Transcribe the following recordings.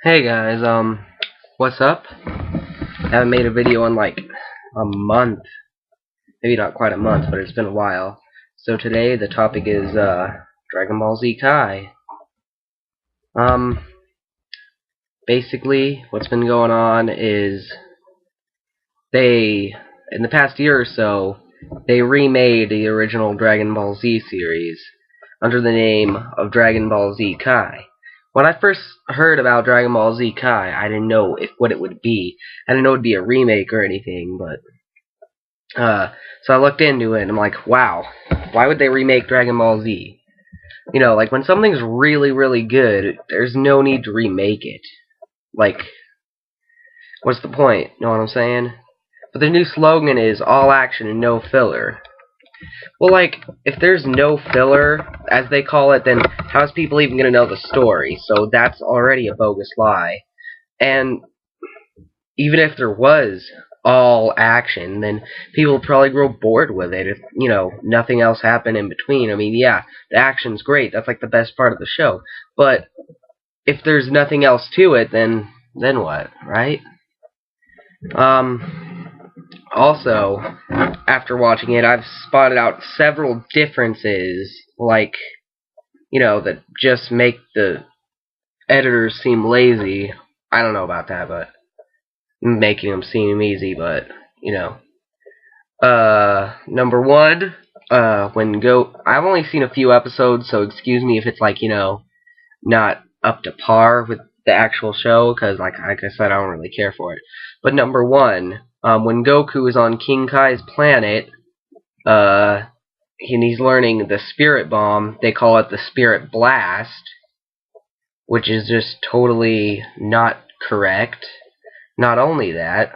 Hey guys, what's up? I haven't made a video in like a month. Maybe not quite a month, but it's been a while. So today the topic is Dragon Ball Z Kai. Um Basically what's been going on is in the past year or so, they remade the original Dragon Ball Z series under the name of Dragon Ball Z Kai. When I first heard about Dragon Ball Z Kai, I didn't know what it would be. I didn't know it would be a remake or anything, but so I looked into it and I'm like, wow, why would they remake Dragon Ball Z? You know, like when something's really, really good, there's no need to remake it. Like, what's the point? Know what I'm saying? But the new slogan is all action and no filler. Well, like, if there's no filler, as they call it, then how's people even gonna know the story? So that's already a bogus lie. And even if there was all action, then people would probably grow bored with it if, you know, nothing else happened in between. I mean, yeah, the action's great. That's like the best part of the show. But if there's nothing else to it, then what, right? Also, after watching it, I've spotted out several differences, like, you know, that just make the editors seem lazy. I don't know about that, but making them seem easy, but, you know. Number one, I've only seen a few episodes, so excuse me if it's, like, you know, not up to par with the actual show, because, like I said, I don't really care for it. But number one, when Goku is on King Kai's planet, and he's learning the Spirit Bomb, they call it the Spirit Blast, which is just totally not correct. Not only that,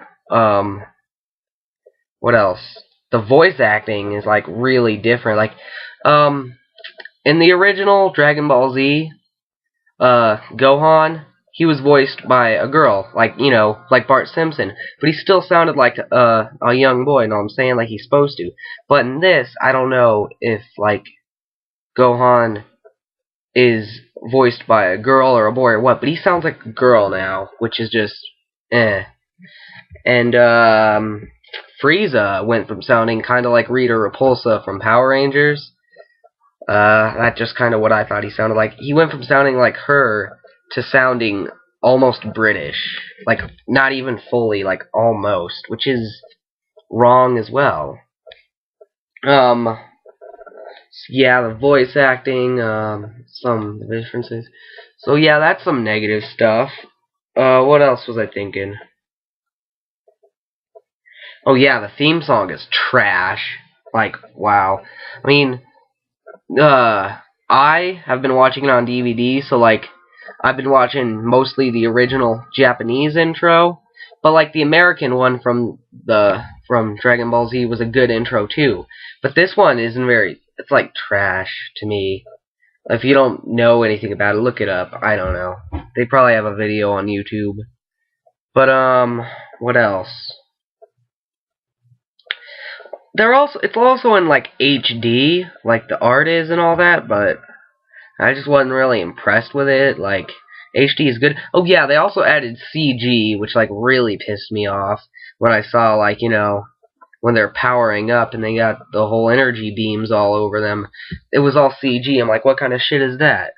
what else? The voice acting is, like, really different. Like, in the original Dragon Ball Z, Gohan, he was voiced by a girl, like, you know, like Bart Simpson, but he still sounded like a young boy, you know what I'm saying, like he's supposed to. But in this, I don't know if, like, Gohan is voiced by a girl or a boy or what, but he sounds like a girl now, which is just, eh. And, Frieza went from sounding kind of like Rita Repulsa from Power Rangers. That's just kind of what I thought he sounded like. He went from sounding like her to sounding almost British. Like, not even fully, like, almost, which is wrong as well. Yeah, the voice acting, some differences. So, yeah, that's some negative stuff. What else was I thinking? Oh, yeah, the theme song is trash. Like, wow. I mean, I have been watching it on DVD, so, like, I've been watching mostly the original Japanese intro, but, like, the American one from Dragon Ball Z was a good intro, too. But this one isn't it's, like, trash to me. If you don't know anything about it, look it up. I don't know. They probably have a video on YouTube. But, what else? It's also in, like, HD, like the art is and all that, but I just wasn't really impressed with it. Like, HD is good. Oh yeah, they also added CG, which, like, really pissed me off when I saw, like, you know, when they're powering up and they got the whole energy beams all over them. It was all CG. I'm like, what kind of shit is that?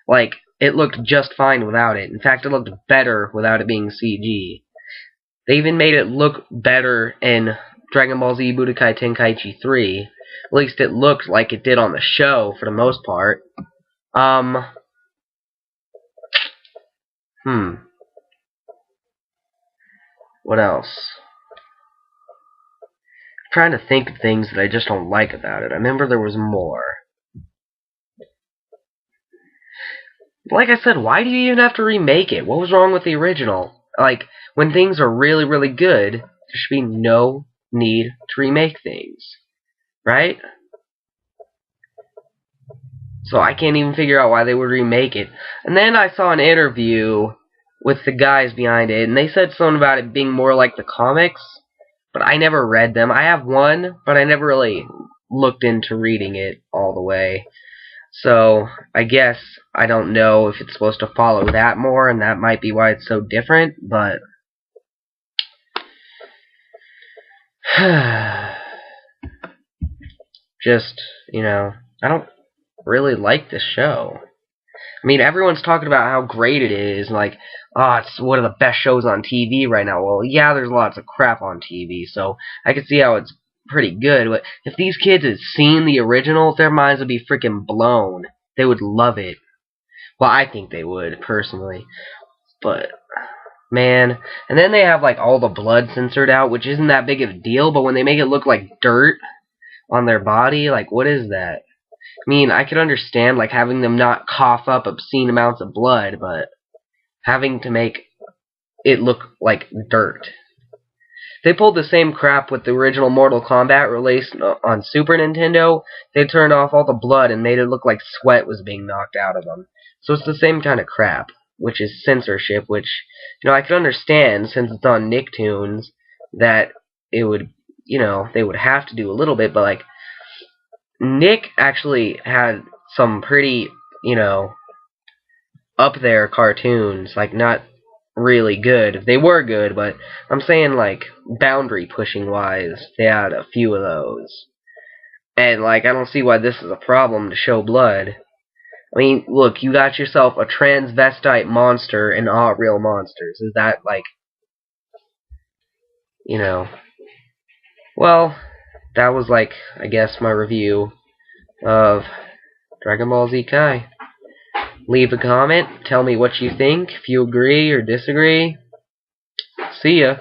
Like, it looked just fine without it. In fact, it looked better without it being CG. They even made it look better in Dragon Ball Z Budokai Tenkaichi 3. At least it looked like it did on the show, for the most part. What else? I'm trying to think of things that I just don't like about it. I remember there was more. Like I said, why do you even have to remake it? What was wrong with the original? Like, when things are really, really good, there should be no need to remake things. Right? So I can't even figure out why they would remake it. And then I saw an interview with the guys behind it, and they said something about it being more like the comics, but I never read them. I have one, but I never really looked into reading it all the way. So, I guess I don't know if it's supposed to follow that more, and that might be why it's so different, but just, I don't really like this show. I mean, everyone's talking about how great it is, like, oh, it's one of the best shows on TV right now. Well, yeah, there's lots of crap on TV, so I can see how it's pretty good, but if these kids had seen the original, their minds would be freaking blown. They would love it. Well, I think they would, personally. But, man, and then they have, like, all the blood censored out, which isn't that big of a deal, but when they make it look like dirt on their body, like, what is that? I mean, I could understand, like, having them not cough up obscene amounts of blood, but having to make it look like dirt. They pulled the same crap with the original Mortal Kombat released on Super Nintendo. They turned off all the blood and made it look like sweat was being knocked out of them. So it's the same kind of crap, which is censorship, which, I can understand since it's on Nicktoons that it would, they would have to do a little bit, but, like, Nick actually had some pretty, up there cartoons, like, not really good. They were good, but I'm saying, like, boundary pushing wise, they had a few of those. And, like, I don't see why this is a problem to show blood. I mean, look, you got yourself a transvestite monster and not real monsters. Is that, like, well, that was, like, I guess my review of Dragon Ball Z Kai. Leave a comment, tell me what you think, if you agree or disagree. See ya.